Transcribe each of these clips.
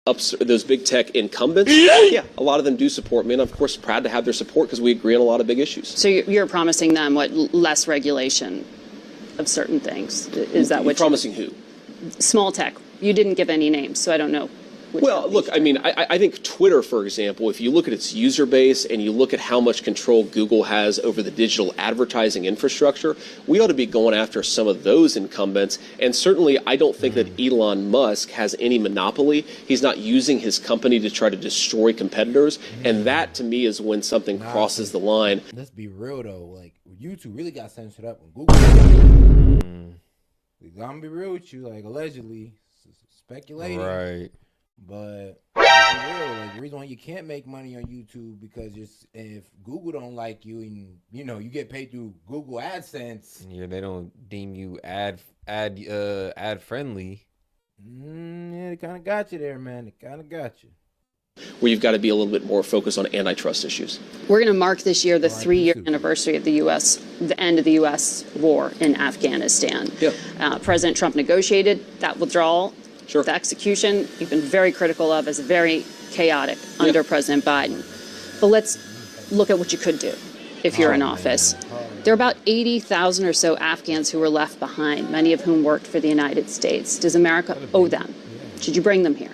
those big tech incumbents, yeah, a lot of them do support me, and I'm, of course, proud to have their support because we agree on a lot of big issues. So you're promising them what, less regulation of certain things? Is that what you're promising? Who? Small tech. You didn't give any names, so I don't know. Well, look, I mean, I think Twitter, for example, if you look at its user base and you look at how much control Google has over the digital advertising infrastructure, we ought to be going after some of those incumbents. And certainly, I don't think that Elon Musk has any monopoly. He's not using his company to try to destroy competitors. And that, to me, is when something crosses the line. Let's be real, though. Like, YouTube really got censored up when Google. I'm gonna be real with you. Like, allegedly, speculating. Right. But real, like, the reason why you can't make money on YouTube because if Google don't like you and you get paid through Google AdSense. Yeah, they don't deem you ad friendly. Yeah, they kind of got you there, man. They kind of got you. Where you've got to be a little bit more focused on antitrust issues. We're going to mark this year the 3-year anniversary of the end of the U.S. war in Afghanistan. Yeah. President Trump negotiated that withdrawal. Sure. The execution you've been very critical of is very chaotic under President Biden. But let's look at what you could do if you're in office. There are about 80,000 or so Afghans who were left behind, many of whom worked for the United States. Does America owe them? Should you bring them here?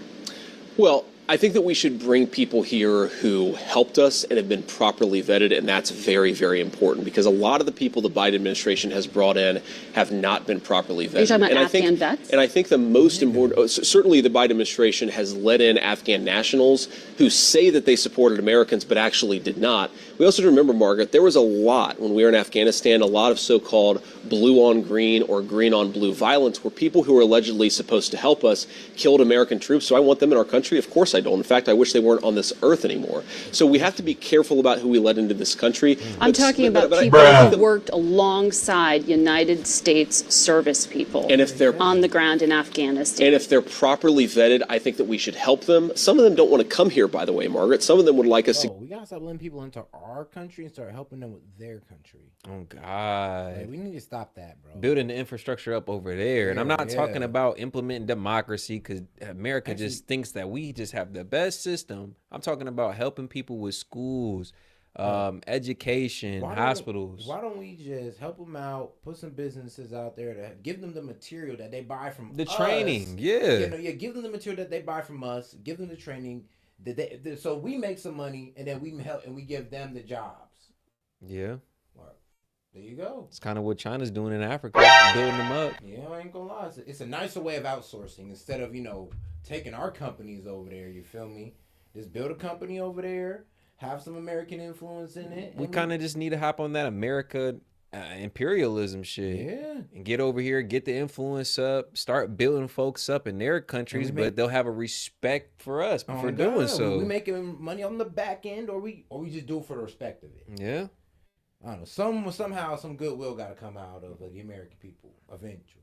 Well, I think that we should bring people here who helped us and have been properly vetted, and that's very, very important because a lot of the people the Biden administration has brought in have not been properly vetted. Are you talking about Afghan vets? And I think the most important, certainly the Biden administration has let in Afghan nationals who say that they supported Americans but actually did not. We also remember, Margaret, there was a lot when we were in Afghanistan, a lot of so-called blue on green or green on blue violence where people who were allegedly supposed to help us killed American troops. So I want them in our country? Of course I don't. In fact, I wish they weren't on this earth anymore. So we have to be careful about who we let into this country. I'm talking about people who worked alongside United States service people and if they're on the ground in Afghanistan. And if they're properly vetted, I think that we should help them. Some of them don't want to come here, by the way, Margaret. Some of them would like us to. We got to stop letting people into our country and start helping them with their country. Oh, God. Like, we need to stop that, bro. Building the infrastructure up over there. And I'm not talking about implementing democracy because America just thinks that we just have the best system. I'm talking about helping people with schools, education, hospitals. Why don't we just help them out, put some businesses out there to give them the material that they buy from the us. Training, give them the material that they buy from us, give them the training, so we make some money and then we help and we give them the jobs. Yeah. There you go. It's kind of what China's doing in Africa, building them up. Yeah, I ain't gonna lie. It's a nicer way of outsourcing instead of, taking our companies over there, you feel me? Just build a company over there, have some American influence in it. We kind of just need to hop on that America imperialism shit. Yeah. And get over here, get the influence up, start building folks up in their countries, but they'll have a respect for us for doing so. We making money on the back end or we just do it for the respect of it. Yeah. I don't know. Somehow some goodwill got to come out of the American people eventually.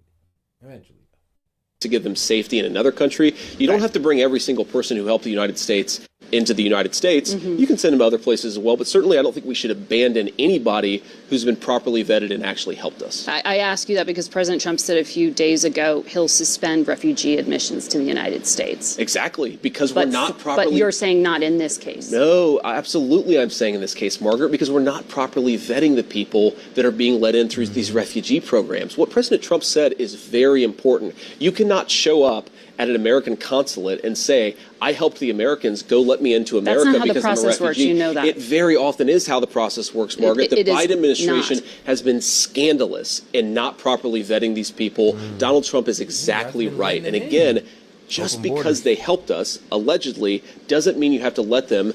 To give them safety in another country. You don't have to bring every single person who helped the United States into the United States. You can send them to other places as well, but certainly I don't think we should abandon anybody who's been properly vetted and actually helped us. I ask you that because President Trump said a few days ago he'll suspend refugee admissions to the United States. Exactly, because we're not properly... But you're saying not in this case. No, absolutely I'm saying in this case, Margaret, because we're not properly vetting the people that are being let in through these refugee programs. What President Trump said is very important. You cannot show up at an American consulate and say, I helped the Americans, go let me into America because I'm a refugee. That's not how the process works, you know that. It very often is how the process works, Margaret. The Biden administration has been scandalous in not properly vetting these people. Donald Trump is exactly right. And again, just because they helped us, allegedly, doesn't mean you have to let them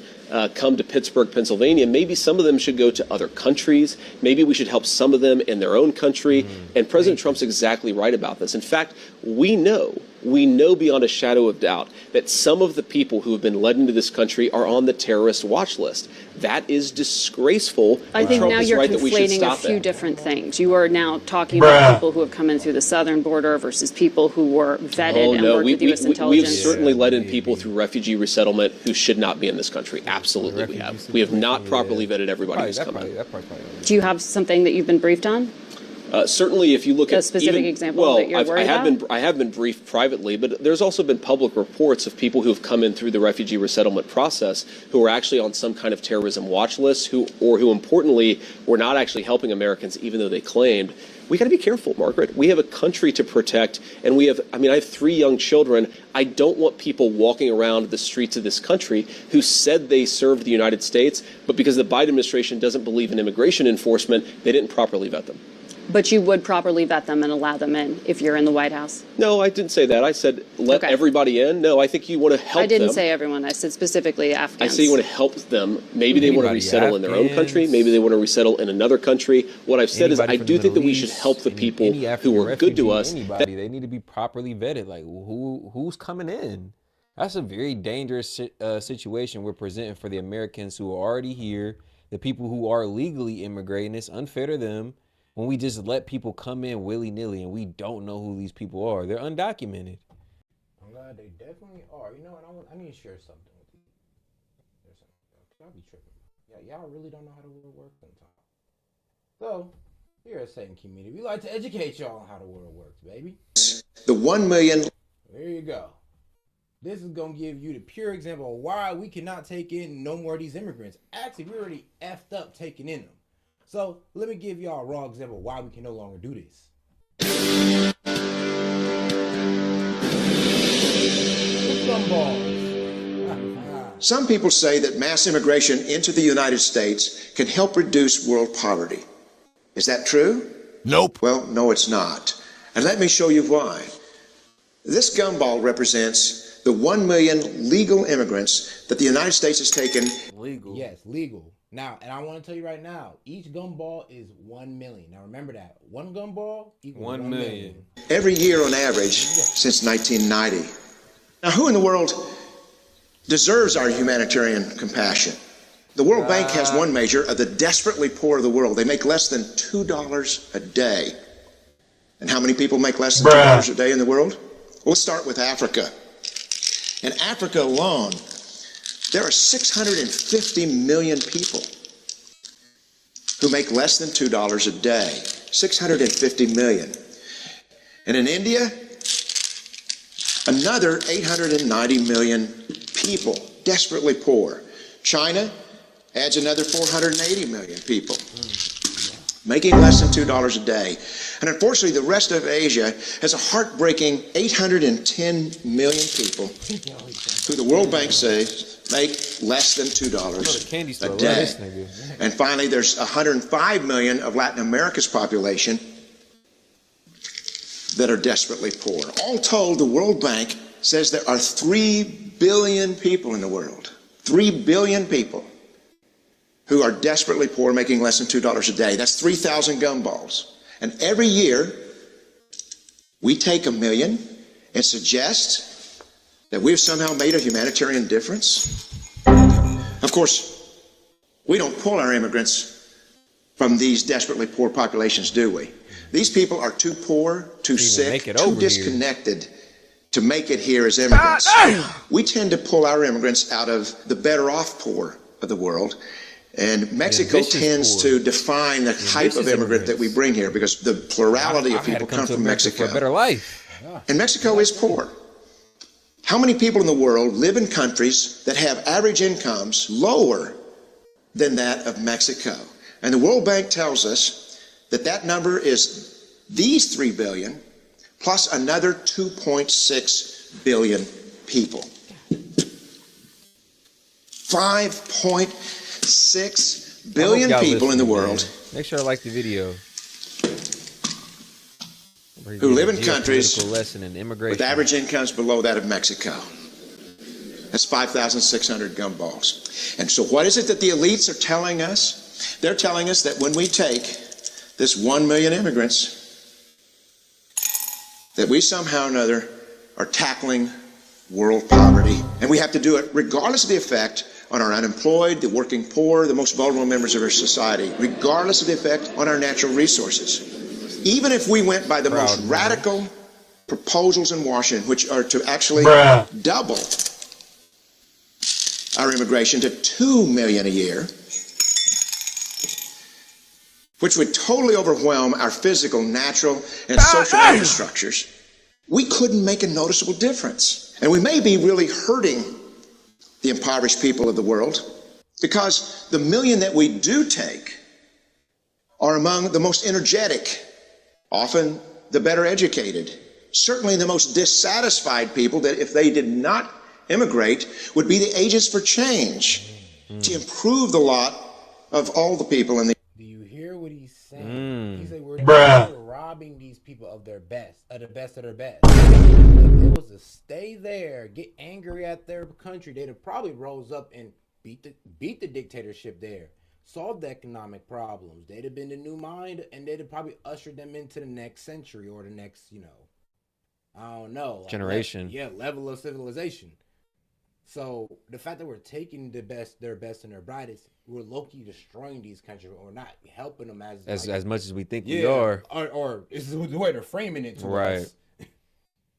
come to Pittsburgh, Pennsylvania. Maybe some of them should go to other countries. Maybe we should help some of them in their own country. And President Trump's exactly right about this. In fact, we know beyond a shadow of doubt that some of the people who have been led into this country are on the terrorist watch list. That is disgraceful. I think Trump now is you're right that we should conflating stop a few that. different things. You are now talking about people who have come in through the southern border versus people who were vetted and worked with U.S. intelligence. We've certainly let in people through refugee resettlement who should not be in this country. Absolutely we have. We have not properly vetted everybody who's come in. Do you have something that you've been briefed on? Certainly, if you look at a specific example that you're worried about? I have been briefed privately, but there's also been public reports of people who have come in through the refugee resettlement process who are actually on some kind of terrorism watch list, who importantly were not actually helping Americans, even though they claimed. We got to be careful, Margaret. We have a country to protect, and I have 3 young children. I don't want people walking around the streets of this country who said they served the United States, but because the Biden administration doesn't believe in immigration enforcement, they didn't properly vet them. But you would properly vet them and allow them in if you're in the White House? No, I didn't say that. I said let everybody in. No, I think you want to help them. I didn't say everyone. I said specifically Afghans. I say you want to help them. Maybe they want to resettle in their own country. Maybe they want to resettle in another country. What I've said is I do think that we should help the people who are good to us. They need to be properly vetted. Like, who's coming in? That's a very dangerous situation we're presenting for the Americans who are already here, the people who are legally immigrating. It's unfair to them when we just let people come in willy-nilly and we don't know who these people are. They're undocumented. I'm glad they definitely are. You know what? I need to share something with you. Y'all be tripping. Y'all really don't know how the world works sometimes. So, here at S.E.T community, we like to educate y'all on how the world works, baby. The 1 million. There you go. This is going to give you the pure example of why we cannot take in no more of these immigrants. Actually, we already effed up taking in them. So let me give y'all a raw example of why we can no longer do this. Some people say that mass immigration into the United States can help reduce world poverty. Is that true? Nope. Well, no, it's not. And let me show you why. This gumball represents the 1 million legal immigrants that the United States has taken. Legal. Yes, legal. Now, and I want to tell you right now, each gumball is 1 million. Now remember that. One gumball equals 1 million. Every year on average since 1990. Now, who in the world deserves our humanitarian compassion? The World Bank has one measure of the desperately poor of the world. They make less than $2 a day. And how many people make less than $2 a day in the world? Well, let's start with Africa. In Africa alone, there are 650 million people who make less than $2 a day. 650 million. And in India, another 890 million people, desperately poor. China adds another 480 million people, making less than $2 a day. And unfortunately, the rest of Asia has a heartbreaking 810 million people who the World Bank says make less than $2 a day. And finally, there's 105 million of Latin America's population that are desperately poor. All told, the World Bank says there are 3 billion people in the world, 3 billion people who are desperately poor, making less than $2 a day. That's 3,000 gumballs. And every year, we take 1 million and suggest that we've somehow made a humanitarian difference. Of course, we don't pull our immigrants from these desperately poor populations, do we? These people are too poor, too sick, too disconnected to make it here as immigrants. We tend to pull our immigrants out of the better off poor of the world. And Mexico tends to define the type of immigrant that we bring here because the plurality of people come from Mexico. For a better life. And Mexico is poor. How many people in the world live in countries that have average incomes lower than that of Mexico? And the World Bank tells us that that number is these 3 billion plus another 2.6 billion people. 5.6 billion people in the world. Make sure to like the video. Who live in countries with average incomes below that of Mexico. That's 5,600 gumballs. And so what is it that the elites are telling us? They're telling us that when we take this 1 million immigrants, that we somehow or another are tackling world poverty. And we have to do it regardless of the effect on our unemployed, the working poor, the most vulnerable members of our society, regardless of the effect on our natural resources. Even if we went by the most radical proposals in Washington, which are to actually double our immigration to 2 million a year, which would totally overwhelm our physical, natural, and social infrastructures, we couldn't make a noticeable difference. And we may be really hurting the impoverished people of the world because the million that we do take are among the most energetic, often the better educated, certainly the most dissatisfied people that if they did not immigrate would be the agents for change to improve the lot of all the people in the. Do you hear what he's saying? He said we're robbing these people of their best, of the best of their best. If it was to stay there, get angry at their country, they'd have probably rose up and beat the dictatorship there, solved the economic problems. They'd have been the new mind, and they'd have probably ushered them into the next century or the next, I don't know, like generation. Level of civilization. So the fact that we're taking their best and their brightest, we're low-key destroying these countries, or not helping them as much as we think we are. Or it's the way they're framing it to us.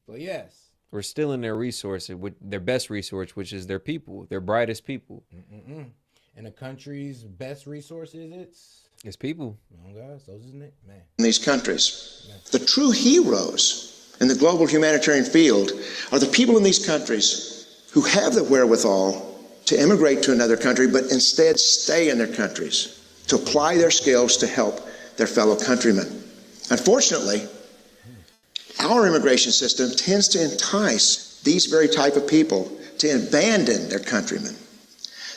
So yes, we're stealing their resource, their best resource, which is their people, their brightest people. And a country's best resource it's people. Oh God, so isn't it, man? In these countries, the true heroes in the global humanitarian field are the people in these countries who have the wherewithal to immigrate to another country, but instead stay in their countries to apply their skills to help their fellow countrymen. Unfortunately, our immigration system tends to entice these very type of people to abandon their countrymen.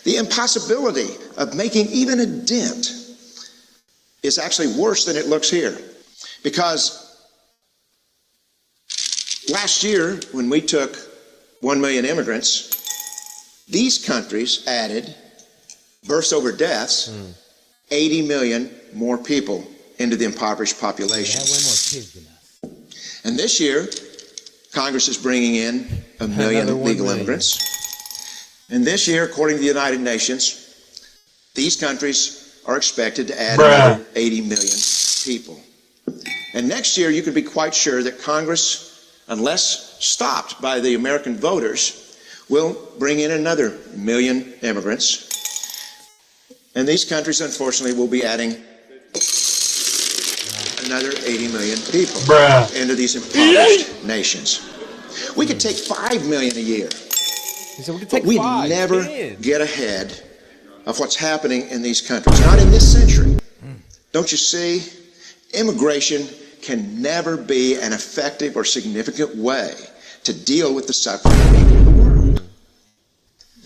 The impossibility of making even a dent is actually worse than it looks here. Because last year, when we took 1 million immigrants, these countries added, births over deaths, 80 million more people into the impoverished population. They have way more kids than us. And this year, Congress is bringing in 1 million legal immigrants. And this year, according to the United Nations, these countries are expected to add another 80 million people. And next year, you can be quite sure that Congress, unless stopped by the American voters, will bring in another 1 million immigrants. And these countries, unfortunately, will be adding another 80 million people into these impoverished nations. We could take 5 million a year, but we'd never get ahead of what's happening in these countries, not in this century. Don't you see? Immigration can never be an effective or significant way to deal with the suffering people of the world.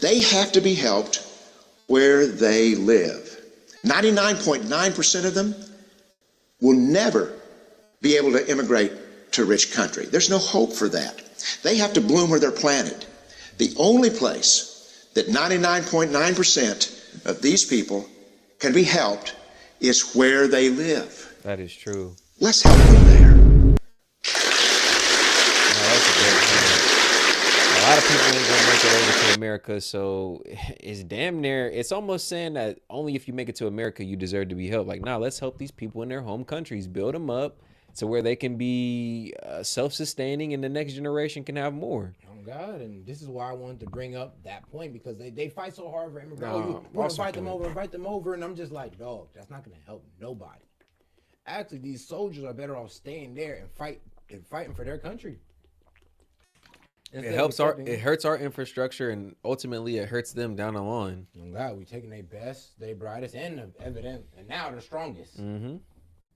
They have to be helped where they live. 99.9% of them will never be able to immigrate to a rich country. There's no hope for that. They have to bloom where they're planted. The only place that 99.9% of these people can be helped is where they live. That is true. Let's help them there. A lot of people ain't gonna make it over to America, so it's damn near, it's almost saying that only if you make it to America you deserve to be helped. Like, nah, let's help these people in their home countries, build them up to where they can be self-sustaining and the next generation can have more. Oh God, and this is why I wanted to bring up that point, because they fight so hard for immigrants. Invite them over, and I'm just like, dog, that's not gonna help nobody. Actually, these soldiers are better off staying there and fighting for their country. It hurts our infrastructure, and ultimately it hurts them down the line. Oh God, we taking their best, their brightest, and the evident, and now they're strongest.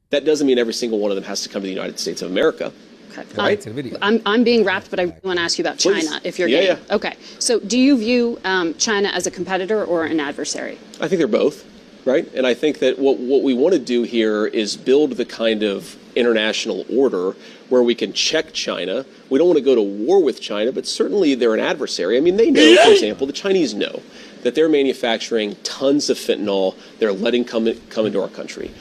That doesn't mean every single one of them has to come to the United States of America. Okay. Right? To the video. I'm being wrapped, but I want to ask you about China, if you're game. Yeah. Okay. So do you view China as a competitor or an adversary? I think they're both, right? And I think that what we want to do here is build the kind of international order where we can check China. We don't want to go to war with China, but certainly they're an adversary. I mean, they know, for example, the Chinese know that they're manufacturing tons of fentanyl they're letting come into our country.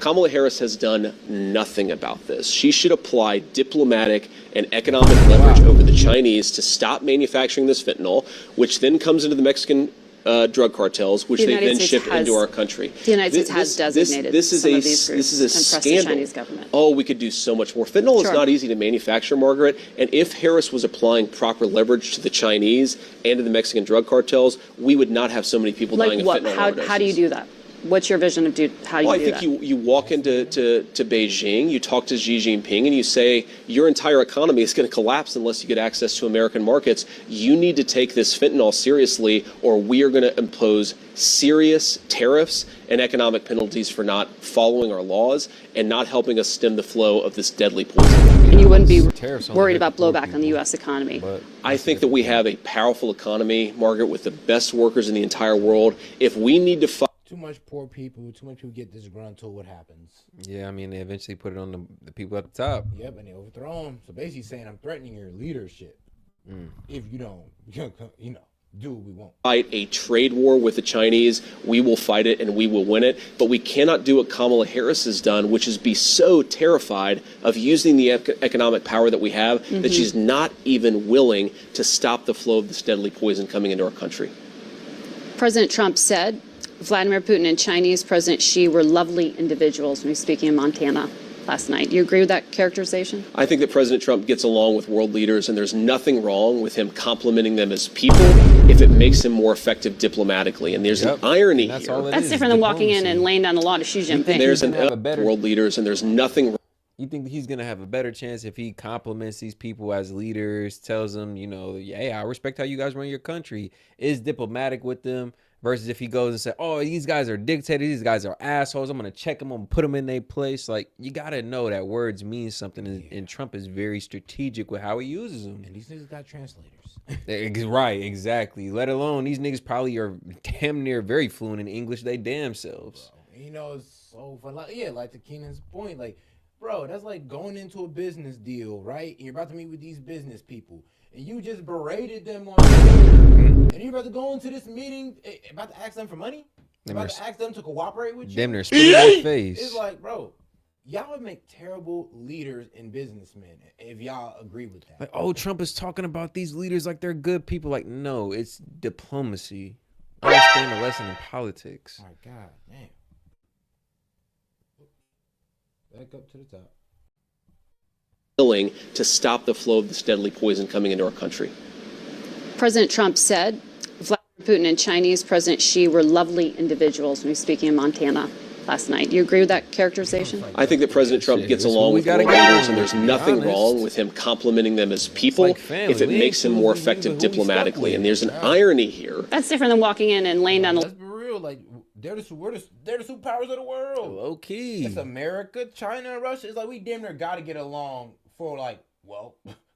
Kamala Harris has done nothing about this. She should apply diplomatic and economic leverage over the Chinese to stop manufacturing this fentanyl, which then comes into the Mexican drug cartels, which they then ship into our country. The United States has designated some of these groups this is a and pressed scandal. the Chinese government. Oh, we could do so much more. Fentanyl is not easy to manufacture, Margaret. And if Harris was applying proper leverage to the Chinese and to the Mexican drug cartels, we would not have so many people dying of fentanyl overdoses. How do you do that? What's your vision of how you well, do I that? think you walk into Beijing, you talk to Xi Jinping, and you say your entire economy is going to collapse unless you get access to American markets. You need to take this fentanyl seriously, or we are going to impose serious tariffs and economic penalties for not following our laws and not helping us stem the flow of this deadly poison. And you wouldn't be worried about blowback on the U.S. economy. I think that we have a powerful economy, Margaret, with the best workers in the entire world. If we need to fight too much poor people, too much people get disgruntled, what happens? Yeah, I mean, they eventually put it on the people at the top. Yep, and they overthrow them. So basically saying I'm threatening your leadership if you don't, do what we want. Fight a trade war with the Chinese, we will fight it and we will win it. But we cannot do what Kamala Harris has done, which is be so terrified of using the economic power that we have that she's not even willing to stop the flow of this deadly poison coming into our country. President Trump said Vladimir Putin and Chinese President Xi were lovely individuals when he was speaking in Montana last night. Do you agree with that characterization? I think that President Trump gets along with world leaders, and there's nothing wrong with him complimenting them as people if it makes him more effective diplomatically. And there's an irony here. That's different than walking in and laying down the law to Xi Jinping. There's world leaders, and there's nothing wrong. You think he's going to have a better chance if he compliments these people as leaders, tells them, hey, I respect how you guys run your country, is diplomatic with them, versus if he goes and says, oh, these guys are dictators, these guys are assholes, I'm going to check them, I'm going to put them in their place. Like, you got to know that words mean something, and Trump is very strategic with how he uses them. And these niggas got translators. Right, exactly. Let alone, these niggas probably are damn near very fluent in English, they damn selves. Bro, it's so fun. Like to Keenan's point, bro, that's like going into a business deal, right? And you're about to meet with these business people, and you just berated them on and you're about to go into this meeting, about to ask them for money? About to ask them to cooperate with you? Damn near spit in their face. It's like, bro, y'all would make terrible leaders and businessmen if y'all agree with that. Like, oh, Trump is talking about these leaders like they're good people. Like, no, it's diplomacy. Understand the lesson in politics. My God, damn. Back up to the top. Willing to stop the flow of this deadly poison coming into our country. President Trump said Vladimir Putin and Chinese President Xi were lovely individuals when he was speaking in Montana last night. Do you agree with that characterization? I think that President Trump gets along with world leaders, and there's nothing wrong with him complimenting them as people if it makes him more effective diplomatically. And there's an irony here. That's different than walking in and laying down the... Let's be real, they're the superpowers of the world. Low key. It's America, China, and Russia. It's like we damn near got to get along for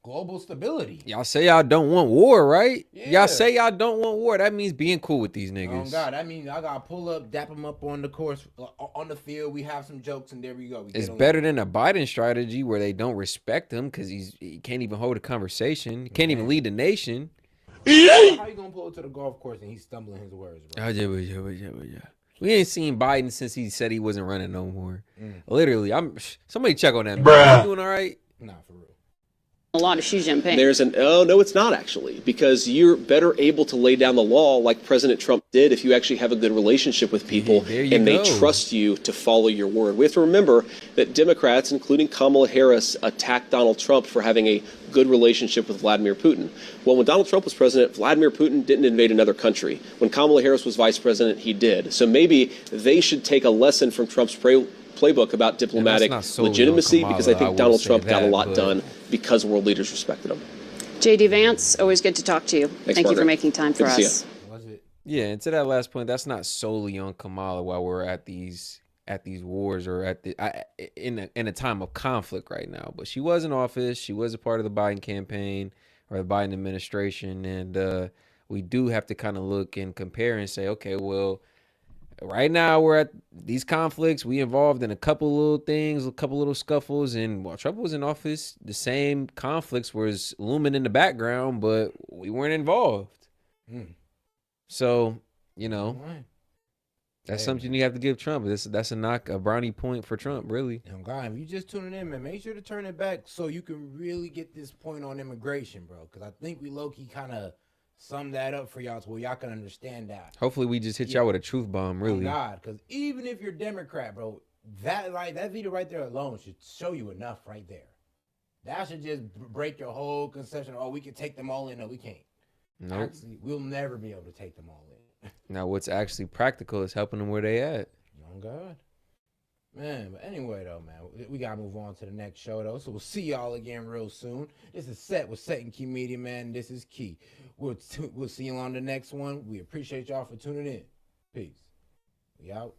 global stability. Y'all say y'all don't want war, right? Yeah. Y'all say y'all don't want war. That means being cool with these niggas. Oh God, I mean I gotta pull up, dap them up on the course, on the field. We have some jokes, and there we go. It's better than a Biden strategy where they don't respect him because he can't even hold a conversation. He can't even lead the nation. How you gonna pull it to the golf course and he's stumbling his words, bro? We ain't seen Biden since he said he wasn't running no more. Literally, somebody check on that. Bruh. You doing all right? Nah, for real. A lot of Xi Jinping. No, it's not actually, because you're better able to lay down the law like President Trump did if you actually have a good relationship with people and they trust you to follow your word. We have to remember that Democrats, including Kamala Harris, attacked Donald Trump for having a good relationship with Vladimir Putin. Well, when Donald Trump was president, Vladimir Putin didn't invade another country. When Kamala Harris was vice president, he did. So maybe they should take a lesson from Trump's playbook about diplomatic legitimacy, because I think Donald Trump got a lot done because world leaders respected him. J.D. Vance, always good to talk to you. Thank you for making time for us. Yeah, and to that last point, that's not solely on Kamala while we're at these wars or in a time of conflict right now. But she was in office. She was a part of the Biden campaign or the Biden administration, and we do have to kind of look and compare and say, okay, well, right now we're at these conflicts. We involved in a couple little things, a couple little scuffles, and while Trump was in office, the same conflicts was looming in the background, but we weren't involved. So, that's something you have to give Trump. That's a brownie point for Trump, really. God, if you just tuning in, man, make sure to turn it back so you can really get this point on immigration, bro. Because I think we low-key kind of sum that up for y'all to where y'all can understand that. Hopefully we just hit y'all with a truth bomb, really. God, because even if you're Democrat, bro, that video right there alone should show you enough right there. That should just break your whole conception. Oh, we can take them all in. No, we can't. Nope. Actually, we'll never be able to take them all in. Now, what's actually practical is helping them where they at. Oh God. Man, but anyway though, man, we gotta move on to the next show though. So we'll see y'all again real soon. This is Set with Set and Key Media, man. This is Key. We'll see you on the next one. We appreciate y'all for tuning in. Peace. We out.